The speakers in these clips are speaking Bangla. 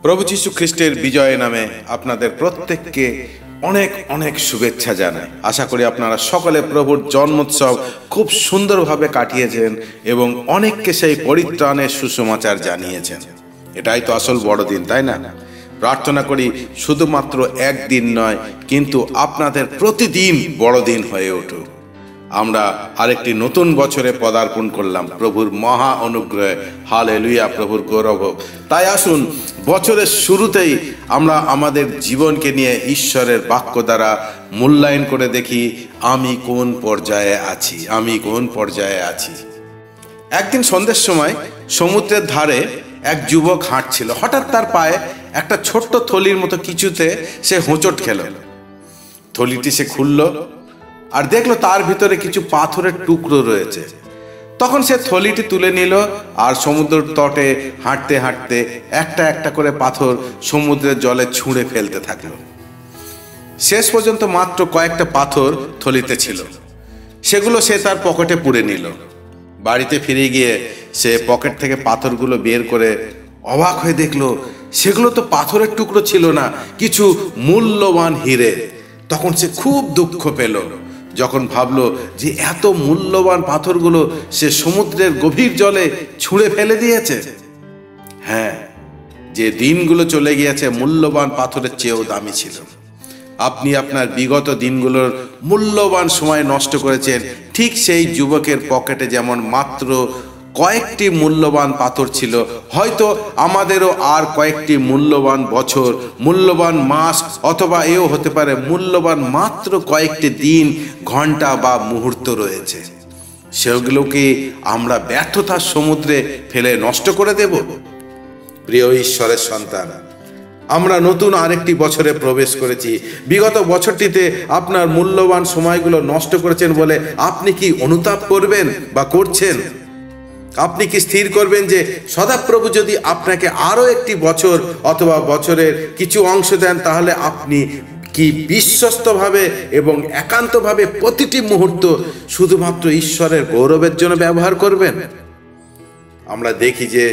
প্রভু যীশু খ্রিস্টের বিজয় নামে আপনাদের প্রত্যেককে অনেক অনেক শুভেচ্ছা জানাই। আশা করি আপনারা সকলে প্রভুর জন্মোৎসব খুব সুন্দরভাবে কাটিয়েছেন এবং অনেককে সেই পরিত্রাণের সুসমাচার জানিয়েছেন। এটাই তো আসল বড়দিন, তাই না? প্রার্থনা করি শুধুমাত্র একদিন নয়, কিন্তু আপনাদের প্রতিদিন বড়দিন হয়ে উঠুক। আমরা আরেকটি নতুন বছরে পদার্পণ করলাম প্রভুর মহা অনুগ্রহে। হালেলুয়া, প্রভুর গৌরব হোক। তাই আসুন বছরের শুরুতেই আমরা আমাদের জীবনকে নিয়ে ঈশ্বরের বাক্য দ্বারা মূল্যায়ন করে দেখি আমি কোন পর্যায়ে আছি। একদিন সন্ধ্যের সময় সমুদ্রের ধারে এক যুবক হাঁটছিল। হঠাৎ তার পায়ে একটা ছোট্ট থলির মতো কিছুতে সে হোঁচট খেল। থলিটি সে খুলল আর দেখলো তার ভিতরে কিছু পাথরের টুকরো রয়েছে। তখন সে থলিটি তুলে নিল আর সমুদ্র তটে হাঁটতে হাঁটতে একটা একটা করে পাথর সমুদ্রের জলে ছুঁড়ে ফেলতে থাকলো। শেষ পর্যন্ত মাত্র কয়েকটা পাথর থলিতে ছিল। সেগুলো সে তার পকেটে পুরে নিল। বাড়িতে ফিরে গিয়ে সে পকেট থেকে পাথরগুলো বের করে অবাক হয়ে দেখলো সেগুলো তো পাথরের টুকরো ছিল না, কিছু মূল্যবান হিরে। তখন সে খুব দুঃখ পেল যখন ভাবলো যে এত মূল্যবান পাথরগুলো সে সমুদ্রের গভীর জলে ছুঁড়ে ফেলে দিয়েছে। হ্যাঁ, যে দিনগুলো চলে গিয়েছে মূল্যবান পাথরের চেয়েও দামি ছিল। আপনি আপনার বিগত দিনগুলোর মূল্যবান সময় নষ্ট করেছেন। ঠিক সেই যুবকের পকেটে যেমন মাত্র কয়েকটি মূল্যবান পাথর ছিল, হয়তো আমাদেরও আর কয়েকটি মূল্যবান বছর, মূল্যবান মাস, অথবা এও হতে পারে মূল্যবান মাত্র কয়েকটি দিন, ঘন্টা বা মুহূর্ত রয়েছে। সেগুলোকে আমরা ব্যর্থতার সমুদ্রে ফেলে নষ্ট করে দেব? প্রিয় ঈশ্বরের সন্তান, আমরা নতুন আরেকটি বছরে প্রবেশ করেছি। বিগত বছরটিতে আপনার মূল্যবান সময়গুলো নষ্ট করেছেন বলে আপনি কি অনুতাপ করবেন বা করছেন? আপনি কি স্থির করবেন যে সদাপ্রভু যদি আপনাকে আরো একটি বছর অথবা বছরের কিছু অংশ দেন, তাহলে আপনি কি বিশ্বস্তভাবে এবং একান্তভাবে প্রতিটি মুহূর্ত শুধুমাত্র ঈশ্বরের গৌরবের জন্য ব্যবহার করবেন? আমরা দেখি যে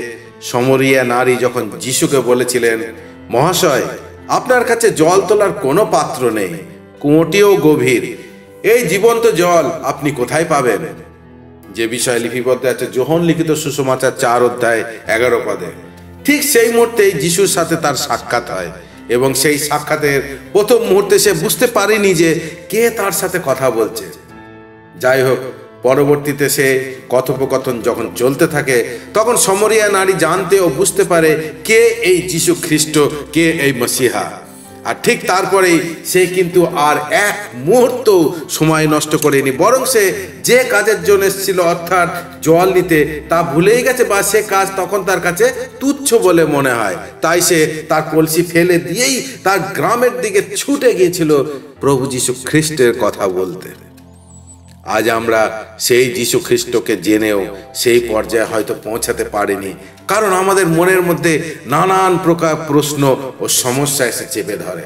সমরিয়া নারী যখন যিশুকে বলেছিলেন, মহাশয়, আপনার কাছে জল তোলার কোনো পাত্র নেই, কুয়োটিও গভীর, এই জীবন্ত জল আপনি কোথায় পাবেন? যে বিষয় লিপিবদ্ধ আছে যোহন লিখিত সুসমাচার 4 অধ্যায় 11 পদে। ঠিক সেই মুহূর্তেই যিশুর সাথে তার সাক্ষাৎ হয় এবং সেই সাক্ষাতের প্রথম মুহূর্তে সে বুঝতে পারেনি যে কে তার সাথে কথা বলছে। যাই হোক, পরবর্তীতে সে কথোপকথন যখন চলতে থাকে তখন সমরিয়া নারী জানতে ও বুঝতে পারে কে এই যিশু খ্রিস্ট, কে এই মসিহা। আর ঠিক তারপরেই সে কিন্তু আর এক মুহূর্ত সময় নষ্ট করেনি, বরং সে যে কাজের জন্য এসেছিল, অর্থাৎ জল নিতে, তা ভুলেই গেছে বা সে কাজ তখন তার কাছে তুচ্ছ বলে মনে হয়। তাই সে তার কলসি ফেলে দিয়েই তার গ্রামের দিকে ছুটে গিয়েছিল প্রভু যীশু খ্রিস্টের কথা বলতে। আজ আমরা সেই যীশু খ্রিস্টকে জেনেও সেই পর্যায়ে হয়তো পৌঁছাতে পারিনি, কারণ আমাদের মনের মধ্যে নানান প্রকার প্রশ্ন ও সমস্যা এসে চেপে ধরে।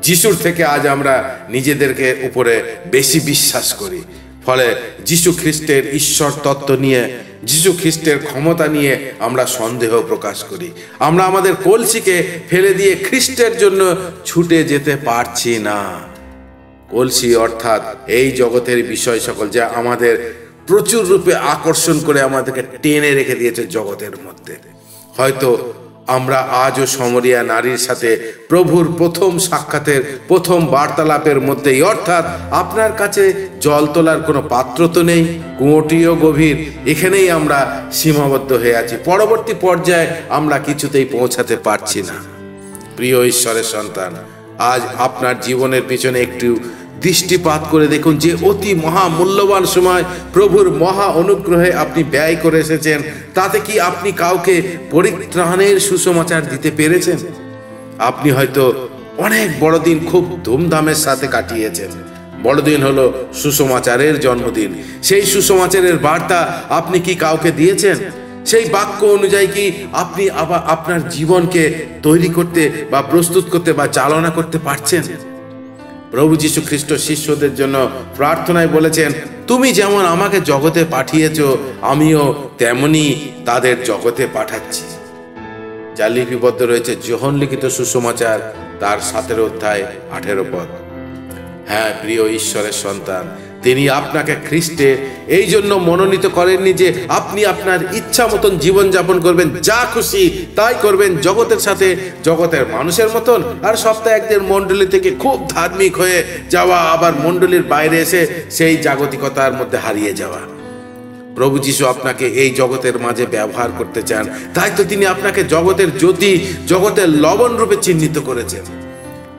যিশুর থেকে আজ আমরা নিজেদেরকে উপরে বেশি বিশ্বাস করি, ফলে যীশু খ্রিস্টের ঈশ্বর তত্ত্ব নিয়ে, যীশু খ্রিস্টের ক্ষমতা নিয়ে আমরা সন্দেহ প্রকাশ করি। আমরা আমাদের কলসিকে ফেলে দিয়ে খ্রিস্টের জন্য ছুটে যেতে পারছি না। কলসি অর্থাৎ এই জগতের বিষয় সকল, যা আমাদের প্রচুর রূপে আকর্ষণ করে আমাদেরকে টেনে রেখে দিয়েছে জগতের মধ্যে। হয়তো আমরা আজও সমরিয়া নারীর সাথে প্রভুর প্রথম সাক্ষাতের প্রথম বার্তালাপের মধ্যেই, অর্থাৎ আপনার কাছে জল তোলার কোনো পাত্র তো নেই, কুয়োটিও গভীর, এখানেই আমরা সীমাবদ্ধ হয়ে আছি। পরবর্তী পর্যায়ে আমরা কিছুতেই পৌঁছাতে পারছি না। প্রিয় ঈশ্বরের সন্তান, আজ আপনার জীবনের পিছনে একটু দৃষ্টিপাত করে দেখুন যে অতি মহা মূল্যবান সময় প্রভুর মহা অনুগ্রহে আপনি ব্যয় করে এসেছেন। তাতে কি আপনি কাউকে পরিত্রাণের সুসমাচার দিতে পেরেছেন? আপনি হয়তো অনেক বড়দিন খুব ধুমধামের সাথে কাটিয়েছেন। বড়দিন হলো সুসমাচারের জন্মদিন। সেই সুসমাচারের বার্তা আপনি কি কাউকে দিয়েছেন? সেই বাক্য অনুযায়ী কি আপনি আবার আপনার জীবনকে তৈরি করতে বা প্রস্তুত করতে বা চালনা করতে পারছেন? প্রভু যীশু খ্রিস্ট শিষ্যদের জন্য প্রার্থনায় বলেছেন, তুমি যেমন আমাকে জগতে পাঠিয়েছো, আমিও তেমনি তাদের জগতে পাঠাচ্ছি। যা লিপিবদ্ধ রয়েছে যোহন লিখিত সুসমাচার তার 17 অধ্যায় 18 পদ। হ্যাঁ প্রিয় ঈশ্বরের সন্তান, তিনি আপনাকে খ্রিস্টে এই জন্য মনোনীত করেননি যে আপনি আপনার ইচ্ছা মতন জীবনযাপন করবেন, যা খুশি তাই করবেন, জগতের সাথে জগতের মানুষের মতন, আর সপ্তাহে একদিন মণ্ডলী থেকে খুব ধার্মিক হয়ে যাওয়া, আবার মণ্ডলীর বাইরে এসে সেই জাগতিকতার মধ্যে হারিয়ে যাওয়া। প্রভু যীশু আপনাকে এই জগতের মাঝে ব্যবহার করতে চান, তাই তো তিনি আপনাকে জগতের জ্যোতি, জগতের লবণ রূপে চিহ্নিত করেছেন।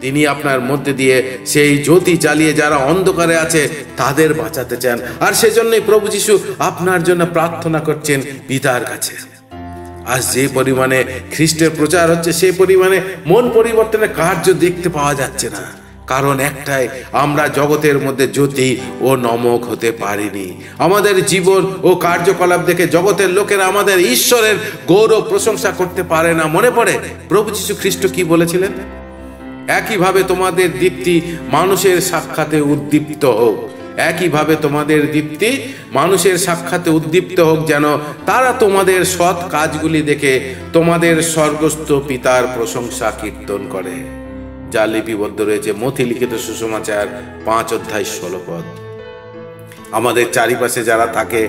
তিনি আপনার মধ্যে দিয়ে সেই জ্যোতি জ্বালিয়ে যারা অন্ধকারে আছে তাদের বাঁচাতে চান, আর সেজন্যই প্রভু যীশু আপনার জন্য প্রার্থনা করছেন পিতার কাছে। আজ যে পরিমাণে খ্রিস্টের প্রচার হচ্ছে সেই পরিমাণে মন পরিবর্তনের কার্য দেখতে পাওয়া যাচ্ছে না। কারণ একটাই, আমরা জগতের মধ্যে জ্যোতি ও নমক হতে পারিনি। আমাদের জীবন ও কার্যকলাপ দেখে জগতের লোকেরা আমাদের ঈশ্বরের গৌরব প্রশংসা করতে পারে না। মনে পড়ে প্রভু যীশু খ্রিস্ট কি বলেছিলেন? একইভাবে তোমাদের দীপ্তি মানুষের সাক্ষাতে উদ্দীপ্ত হোক, একইভাবে তোমাদের দীপ্তি মানুষের সাক্ষাতে উদ্দীপ্ত হোক, যেন তারা তোমাদের সৎ কাজগুলি দেখে তোমাদের স্বর্গস্থ পিতার প্রশংসা কীর্তন করে। যা লিপিবদ্ধ রয়েছে মথি লিখিত সুসমাচার 5 অধ্যায় 16 পদ। আমাদের চারিপাশে যারা থাকে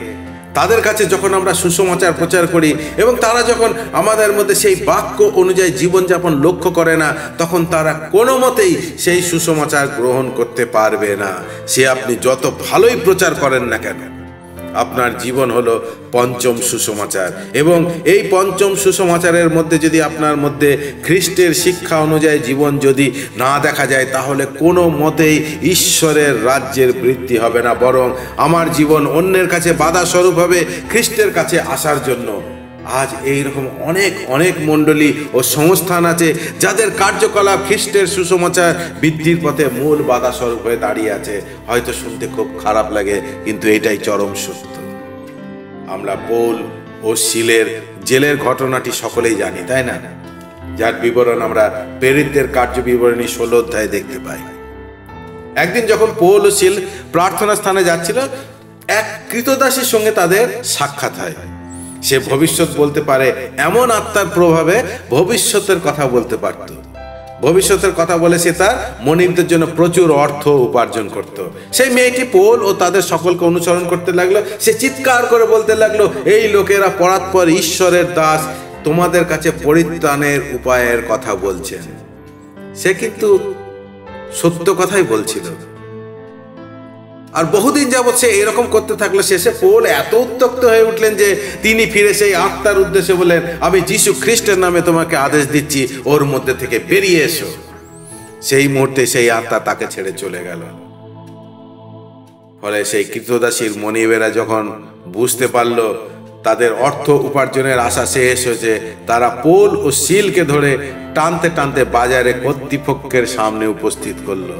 তাদের কাছে যখন আমরা সুসমাচার প্রচার করি এবং তারা যখন আমাদের মধ্যে সেই বাক্য অনুযায়ী জীবনযাপন লক্ষ্য করে না, তখন তারা কোনো মতেই সেই সুসমাচার গ্রহণ করতে পারবে না। সে আপনি যত ভালোই প্রচার করেন না কেন, আপনার জীবন হলো পঞ্চম সুসমাচার, এবং এই পঞ্চম সুসমাচারের মধ্যে যদি আপনার মধ্যে খ্রিস্টের শিক্ষা অনুযায়ী জীবন যদি না দেখা যায়, তাহলে কোনো মতেই ঈশ্বরের রাজ্যের বৃদ্ধি হবে না, বরং আমার জীবন অন্যের কাছে বাধা স্বরূপ হবে খ্রিস্টের কাছে আসার জন্য। আজ এইরকম অনেক অনেক মণ্ডলী ও সংস্থান আছে যাদের কার্যকলাপ খ্রিস্টের সুসমাচার বৃদ্ধির পথে মূল বাধা স্বরূপ হয়ে দাঁড়িয়ে আছে। হয়তো শুনতে খুব খারাপ লাগে, কিন্তু এটাই চরম সত্য। আমরা পৌল ও সিলের জেলের ঘটনাটি সকলেই জানি, তাই না? যার বিবরণ আমরা প্রেরিতদের কার্য বিবরণী 16 অধ্যায়ে দেখতে পাই। একদিন যখন পৌল ও সিল প্রার্থনা স্থানে যাচ্ছিল, এক কৃতদাসীর সঙ্গে তাদের সাক্ষাৎ হয়। সে ভবিষ্যৎ বলতে পারে, এমন আত্মার প্রভাবে ভবিষ্যতের কথা বলতে পারত। ভবিষ্যতের কথা বলে সে তার মনিবদের জন্য প্রচুর অর্থ উপার্জন করত। সেই মেয়েটি পৌল ও তাদের সকলকে অনুসরণ করতে লাগলো। সে চিৎকার করে বলতে লাগলো, এই লোকেরা পরাৎপর ঈশ্বরের দাস, তোমাদের কাছে পরিত্রাণের উপায়ের কথা বলছেন। সে কিন্তু সত্য কথাই বলছিল, আর বহুদিন যাবৎ সে এরকম করতে থাকলো। শেষে পৌল এত উত্তক্ত হয়ে উঠলেন যে তিনি ফিরে সেই আত্মার উদ্দেশ্যে বলেন, আমি যীশু খ্রিস্টের নামে তোমাকে আদেশ দিচ্ছি, ওর মধ্যে থেকে বেরিয়ে এসো। সেই মুহূর্তে সেই আত্মা তাকে ছেড়ে চলে গেল। ফলে সেই কৃতদাসীর মনিবেরা যখন বুঝতে পারল তাদের অর্থ উপার্জনের আশা শেষ হয়েছে, তারা পৌল ও সিলকে ধরে টানতে টানতে বাজারে কর্তৃপক্ষের সামনে উপস্থিত করলো।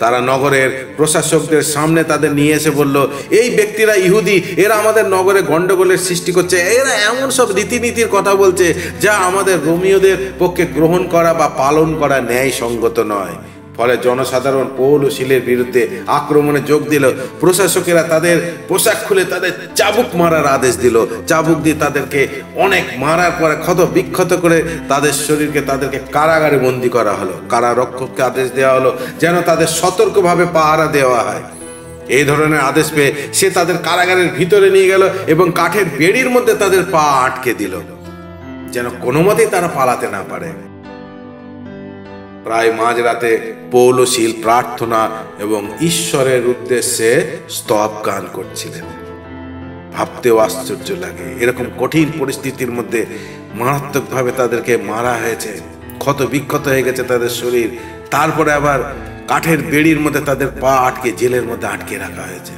তারা নগরের প্রশাসকদের সামনে তাদের নিয়ে এসে বলল, এই ব্যক্তিরা ইহুদি, এরা আমাদের নগরে গন্ডগোলের সৃষ্টি করছে। এরা এমন সব রীতিনীতির কথা বলছে যা আমাদের রোমীয়দের পক্ষে গ্রহণ করা বা পালন করা ন্যায় সঙ্গত নয়। ফলে জনসাধারণ পৌল ও সিলের বিরুদ্ধে আক্রমণে যোগ দিল। প্রশাসকেরা তাদের পোশাক খুলে তাদের চাবুক মারার আদেশ দিল। চাবুক দিয়ে তাদেরকে অনেক মারার পরে ক্ষত বিক্ষত করে তাদের শরীরকে তাদেরকে কারাগারে বন্দী করা হলো। কারারক্ষককে আদেশ দেওয়া হলো যেন তাদের সতর্কভাবে পাহারা দেওয়া হয়। এই ধরনের আদেশ পেয়ে সে তাদের কারাগারের ভিতরে নিয়ে গেল এবং কাঠের বেড়ির মধ্যে তাদের পা আটকে দিল, যেন কোনো মতেই তারা পালাতে না পারে। প্রায় মাঝরাতে পৌল ও সিল প্রার্থনা এবং ঈশ্বরের উদ্দেশ্যে স্তব গান করছিলেন। ভাবতেও আশ্চর্য লাগে, এরকম কঠিন পরিস্থিতির মধ্যে মারাত্মকভাবে তাদেরকে মারা হয়েছে, ক্ষত বিক্ষত হয়ে গেছে তাদের শরীর, তারপরে আবার কাঠের বেড়ির মধ্যে তাদের পা আটকে জেলের মধ্যে আটকে রাখা হয়েছে।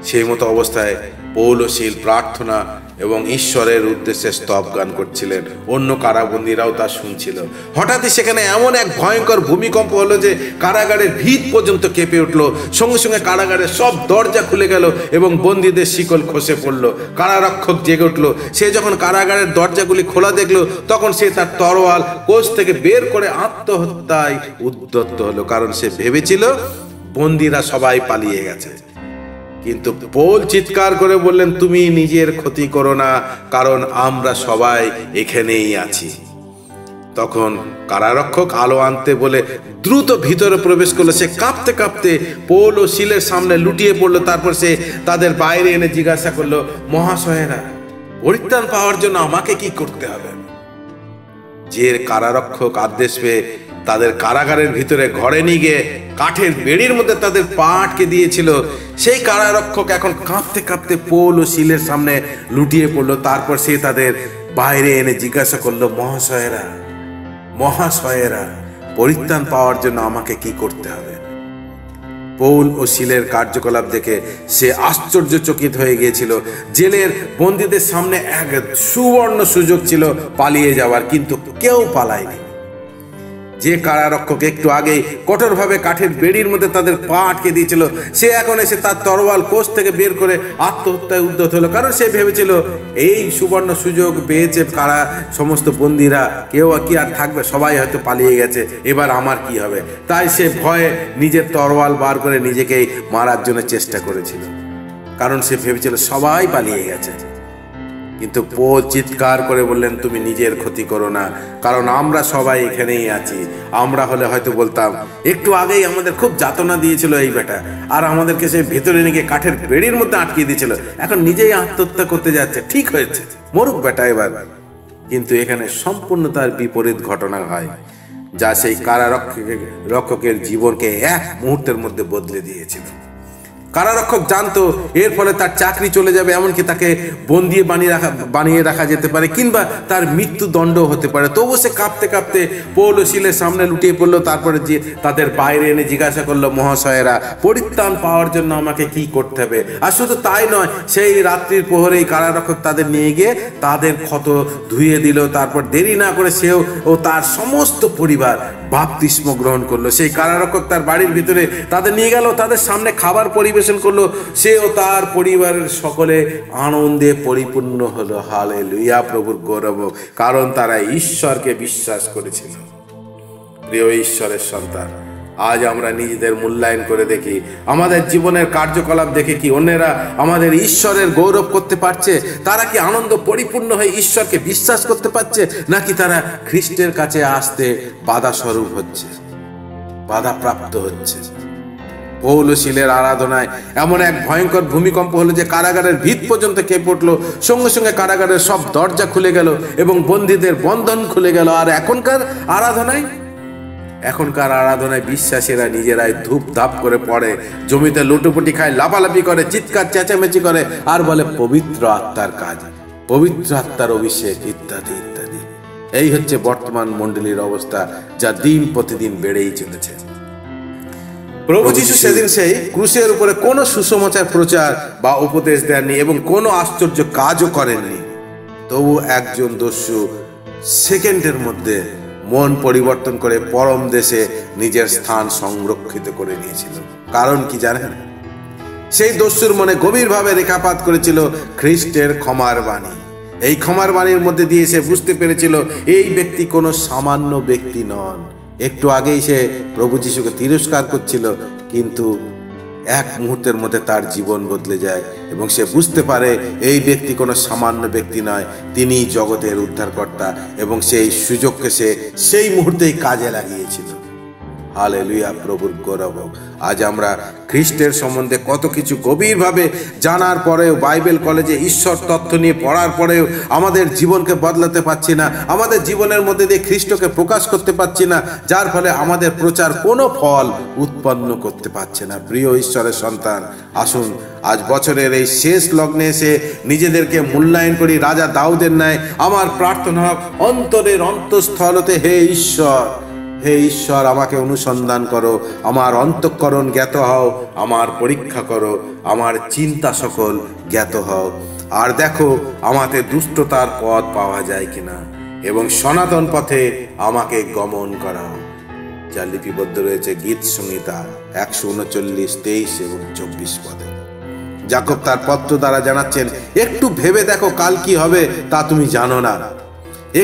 সেই মতো অবস্থায় পৌল ও সিল প্রার্থনা এবং ঈশ্বরের উদ্দেশ্যে স্তব গান করছিলেন। অন্য কারাবন্দীরাও তা শুনছিল। হঠাৎই সেখানে এমন এক ভয়ঙ্কর ভূমিকম্প হলো যে কারাগারের ভিত পর্যন্ত কেঁপে উঠল। সঙ্গে সঙ্গে কারাগারের সব দরজা খুলে গেল এবং বন্দীদের শিকল খসে পড়ল। কারারক্ষক জেগে উঠল। সে যখন কারাগারের দরজাগুলি খোলা দেখলো, তখন সে তার তরোয়াল কোষ থেকে বের করে আত্মহত্যায় উদ্যত হলো, কারণ সে ভেবেছিল বন্দীরা সবাই পালিয়ে গেছে। কিন্তু পৌল চিৎকার করে বললেন, তুমি নিজের ক্ষতি করো না, কারণ আমরা সবাই এখানেই আছি। তখন কারারক্ষক আলো আনতে বলে দ্রুত ভিতরে প্রবেশ করলো। সে কাঁপতে কাঁপতে পৌল ও সিলের সামনে লুটিয়ে পড়লো। তারপর সে তাদের বাইরে এনে জিজ্ঞাসা করলো, মহাশয়েরা, পরিত্রাণ পাওয়ার জন্য আমাকে কি করতে হবে? যে কারারক্ষক আদেশ পেয়ে তাদের কারাগারের ভিতরে ঘরে নিয়ে গিয়ে কাঠের বেড়ির মধ্যে তাদের পা আটকে দিয়েছিল, সেই কারারক্ষক এখন কাঁপতে কাঁপতে পৌল ও সিলের সামনে লুটিয়ে পড়লো। তারপর সে তাদের বাইরে এনে জিজ্ঞাসা করলো, মহাশয়েরা, পরিত্রাণ পাওয়ার জন্য আমাকে কি করতে হবে? পৌল ও সিলের কার্যকলাপ দেখে সে আশ্চর্যচকিত হয়ে গিয়েছিল। জেলের বন্দীদের সামনে এক সুবর্ণ সুযোগ ছিল পালিয়ে যাওয়ার, কিন্তু কেউ পালায়নি। যে কারারক্ষক একটু আগেই কঠোরভাবে কাঠের বেড়ির মধ্যে তাদের পা আটকে দিয়েছিল, সে এখন এসে তার তরোয়াল কোষ থেকে বের করে আত্মহত্যায় উদ্যত হলো। কারণ সে ভেবেছিল এই সুবর্ণ সুযোগ পেয়েছে কারা সমস্ত বন্দীরা, কেউ কি আর থাকবে, সবাই হয়তো পালিয়ে গেছে, এবার আমার কি হবে? তাই সে ভয়ে নিজের তরোয়াল বার করে নিজেকেই মারার জন্য চেষ্টা করেছিল, কারণ সে ভেবেছিল সবাই পালিয়ে গেছে। কিন্তু পৌল চিৎকার করে বললেন, তুমি নিজের ক্ষতি করো না, কারণ আমরা সবাই এখানেই আছি। আমরা হলে হয়তো বলতাম, একটু আগেই আমাদের খুব যাতনা দিয়েছিল এই বেটা, আর আমাদেরকে সে ভেতরে নিয়ে কাঠের বেড়ির মধ্যে আটকে দিয়েছিল, এখন নিজেই আত্মহত্যা করতে যাচ্ছে, ঠিক হয়েছে, মরুক বেটা এবার। কিন্তু এখানে সম্পূর্ণ তার বিপরীত ঘটনা হয়, যা সেই কারারক্ষকের জীবনকে এক মুহূর্তের মধ্যে বদলে দিয়েছিল। কারারক্ষক জানতো এর ফলে তার চাকরি চলে যাবে, এমনকি তাকে বন্দি বানিয়ে রাখা যেতে পারে, কিংবা তার মৃত্যুদণ্ড হতে পারে। তবু সে কাঁপতে কাঁপতে পৌল ও সিলের সামনে লুটিয়ে পড়লো। তারপরে যে তাদের বাইরে এনে জিজ্ঞাসা করলো, মহাশয়েরা, পরিত্রাণ পাওয়ার জন্য আমাকে কি করতে হবে? আর শুধু তাই নয়, সেই রাত্রির প্রহরেই কারারক্ষক তাদের নিয়ে গিয়ে তাদের ক্ষত ধুয়ে দিল। তারপর দেরি না করে সেও ও তার সমস্ত পরিবার বাপ্তিস্ম গ্রহণ করলো। সেই কারারক্ষক তার বাড়ির ভিতরে তাদের নিয়ে গেল, তাদের সামনে খাবার পরিবেশন করলো। সে ও তার পরিবারের সকলে আনন্দে পরিপূর্ণ হলো। হালেলুয়া, প্রভুর গৌরব, কারণ তারা ঈশ্বরকে বিশ্বাস করেছিল। প্রিয় ঈশ্বরের সন্তান, আজ আমরা নিজেদের মূল্যায়ন করে দেখি, আমাদের জীবনের কার্যকলাপ দেখে কি অন্যেরা আমাদের ঈশ্বরের গৌরব করতে পারছে? তারা কি আনন্দ পরিপূর্ণ হয়ে ঈশ্বরকে বিশ্বাস করতে পারছে, নাকি তারা খ্রিস্টের কাছে আসতে বাধা স্বরূপ হচ্ছে, বাধা প্রাপ্ত হচ্ছে? পৌল ও সিলের আরাধনায় এমন এক ভয়ঙ্কর ভূমিকম্প হলো যে কারাগারের ভিত পর্যন্ত কেঁপে উঠলো। সঙ্গে সঙ্গে কারাগারের সব দরজা খুলে গেল এবং বন্দীদের বন্ধন খুলে গেল। আর এখনকার আরাধনায় বিশ্বাসীরা নিজেরাই ধূপ ধাপ করে পড়ে, জমিতে লুটোপুটি খায়, লাফালাফি করে, চিৎকার চেঁচামেচি করে, আর বলে পবিত্র আত্মার কাজ, পবিত্র আত্মার অভিষেক, ইত্যাদি ইত্যাদি। এই হচ্ছে বর্তমান মণ্ডলীর অবস্থা, যা দিন প্রতিদিন বেড়েই চলেছে। প্রভু যীশু সেদিন সেই ক্রুশের উপরে কোনো সুসমাচার প্রচার বা উপদেশ দেননি এবং কোনো আশ্চর্য কাজও করেননি। তবু একজন দস্যু সেকেন্ডের মধ্যে মন পরিবর্তন করে পরম দেশে নিজের স্থান সংরক্ষিত করে নিয়েছিল। কারণ কি জানেন? সেই দস্যুর মনে গভীরভাবে রেখাপাত করেছিল খ্রিস্টের ক্ষমার বাণী। এই ক্ষমার বাণীর মধ্যে দিয়ে সে বুঝতে পেরেছিল এই ব্যক্তি কোনো সামান্য ব্যক্তি নন। একটু আগেই সে প্রভু যীশুকে তিরস্কার করছিল, কিন্তু এক মুহূর্তের মধ্যে তার জীবন বদলে যায় এবং সে বুঝতে পারে এই ব্যক্তি কোনো সামান্য ব্যক্তি নয়, তিনি জগতের উদ্ধারকর্তা, এবং সেই সুযোগকে সে সেই মুহূর্তেই কাজে লাগিয়েছিল। হালেলুয়া, প্রভুর গৌরব। আজ আমরা খ্রিস্টের সম্বন্ধে কত কিছু গভীরভাবে জানার পরেও, বাইবেল কলেজে ঈশ্বর তথ্য নিয়ে পড়ার পরেও আমাদের জীবনকে বদলাতে পারছি না, আমাদের জীবনের মধ্যে দিয়ে খ্রিস্টকে প্রকাশ করতে পারছি না, যার ফলে আমাদের প্রচার কোনো ফল উৎপন্ন করতে পারছে না। প্রিয় ঈশ্বরের সন্তান, আসুন আজ বছরের এই শেষ লগ্নে এসে নিজেদেরকে মূল্যায়ন করি রাজা দাউদের ন্যায়। আমার প্রার্থনা হোক অন্তরের অন্তঃস্থল হতে, হে ঈশ্বর, আমাকে অনুসন্ধান করো, আমার অন্তঃকরণ জ্ঞাত হও, আমার পরীক্ষা করো, আমার চিন্তা সকল জ্ঞাত হও, আর দেখো আমাতে দুষ্টতার পথ পাওয়া যায় কিনা, এবং সনাতন পথে আমাকে গমন করাও। যা লিপিবদ্ধ রয়েছে গীত সংহিতা 139, 23 এবং 24 পদে। যাকব তার পত্র দ্বারা জানাচ্ছেন, একটু ভেবে দেখো কাল কি হবে তা তুমি জানো না।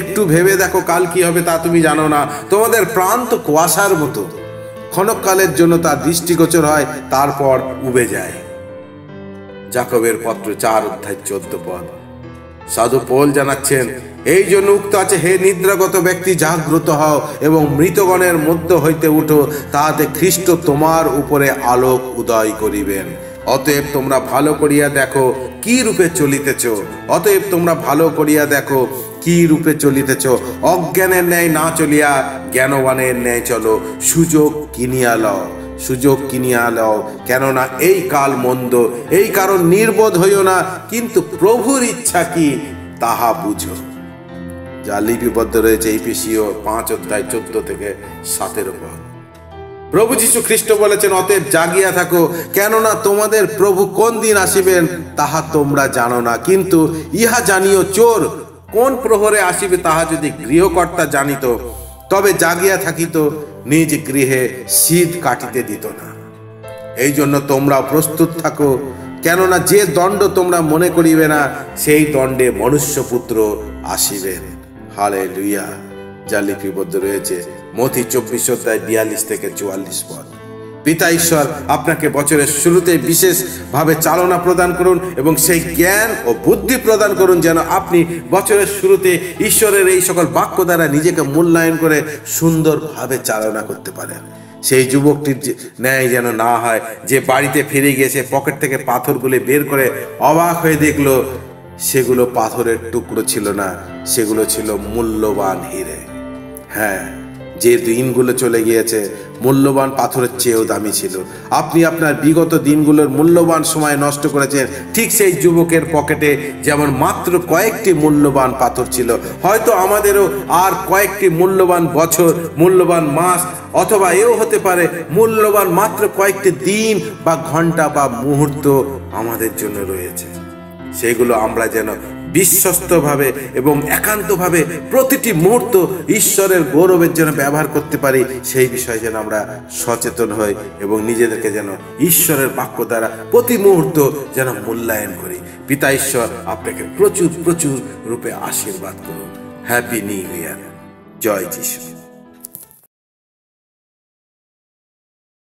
একটু ভেবে দেখো কাল কি হবে তা তুমি জানো না। তোমাদের প্রাণ তো কুয়াশার মতো, ক্ষণকালের জন্য তার দৃষ্টিগোচর হয়, তারপর উবে যায়। যাকবের পত্র 4:14 সাধু পৌল জানাচ্ছেন, এই জন্য উক্ত আছে, হে নিদ্রাগত ব্যক্তি, জাগ্রত হও এবং মৃতগণের মধ্য হইতে উঠো, তাহাতে খ্রিস্ট তোমার উপরে আলোক উদয় করিবেন। অতএব তোমরা ভালো করিয়া দেখো কি রূপে চলিতেছ, অতএব তোমরা ভালো করিয়া দেখো কি রূপে চলিতেছ। অজ্ঞানের ন্যায় না চলিয়া জ্ঞানবানের ন্যায় চলো, সুযোগ কিনিয়া লও, সুযোগ কিনিয়া লও, কেননা এই কাল মন্দ। এই কারণ নির্বোধ হইও না, কিন্তু প্রভুর ইচ্ছা কি তাহা বুঝো। যা লিপিবদ্ধ রয়েছে এফেসীয় 5:14-17 প্রভু যীশু খ্রিস্ট বলেছেন, অতএব জাগিয়া থাকো, কেননা তোমাদের প্রভু কোন দিন আসিবেন তাহা তোমরা জানো না। কিন্তু ইহা জানিও, চোর কোন প্রহরে আসিবে তাহা যদি গৃহকর্তা জানিত, তবে জাগিয়া থাকিত, নিজ গৃহে শীত কাটিতে দিত না। এই জন্য তোমরা প্রস্তুত থাকো, কেননা যে দণ্ড তোমরা মনে করিবে না, সেই দণ্ডে মনুষ্যপুত্র আসিবেন। হালেলুয়া। যা লিপিবদ্ধ রয়েছে মথি 24:42-44 পিতা ঈশ্বর আপনাকে বছরের শুরুতে বিশেষ ভাবে চালনা প্রদান করুন এবং সেই জ্ঞান ও বুদ্ধি প্রদান করুন, যেন আপনি বছরের শুরুতে ঈশ্বরের এই সকল বাক্য দ্বারা নিজেকে মূল্যায়ন করে সুন্দরভাবে চালনা করতে পারেন। সেই যুবকটির ন্যায় যেন না হয়, যে বাড়িতে ফিরে গিয়েছে, পকেট থেকে পাথরগুলি বের করে অবাক হয়ে দেখলো সেগুলো পাথরের টুকরো ছিল না, সেগুলো ছিল মূল্যবান হিরে। হ্যাঁ, যে দিনগুলো চলে গিয়েছে মূল্যবান পাথরের চেয়েও দামি ছিল। আপনি আপনার বিগত দিনগুলোর মূল্যবান সময় নষ্ট করেছেন। ঠিক সেই যুবকের পকেটে যেমন মাত্র কয়েকটি মূল্যবান পাথর ছিল, হয়তো আমাদেরও আর কয়েকটি মূল্যবান বছর, মূল্যবান মাস, অথবা এও হতে পারে মূল্যবান মাত্র কয়েকটি দিন বা ঘন্টা বা মুহূর্ত আমাদের জন্য রয়েছে। সেগুলো আমরা যেন বিশ্বস্তভাবে এবং একান্তভাবে প্রতিটি মুহূর্ত ঈশ্বরের গৌরবের জন্য ব্যবহার করতে পারি, সেই বিষয়ে যেন আমরা সচেতন হই এবং নিজেদেরকে যেন ঈশ্বরের বাক্য দ্বারা প্রতি মুহূর্ত যেন মূল্যায়ন করি। পিতা ঈশ্বর আপনাকে প্রচুর প্রচুর রূপে আশীর্বাদ করুন। Happy new year. জয় যিশু।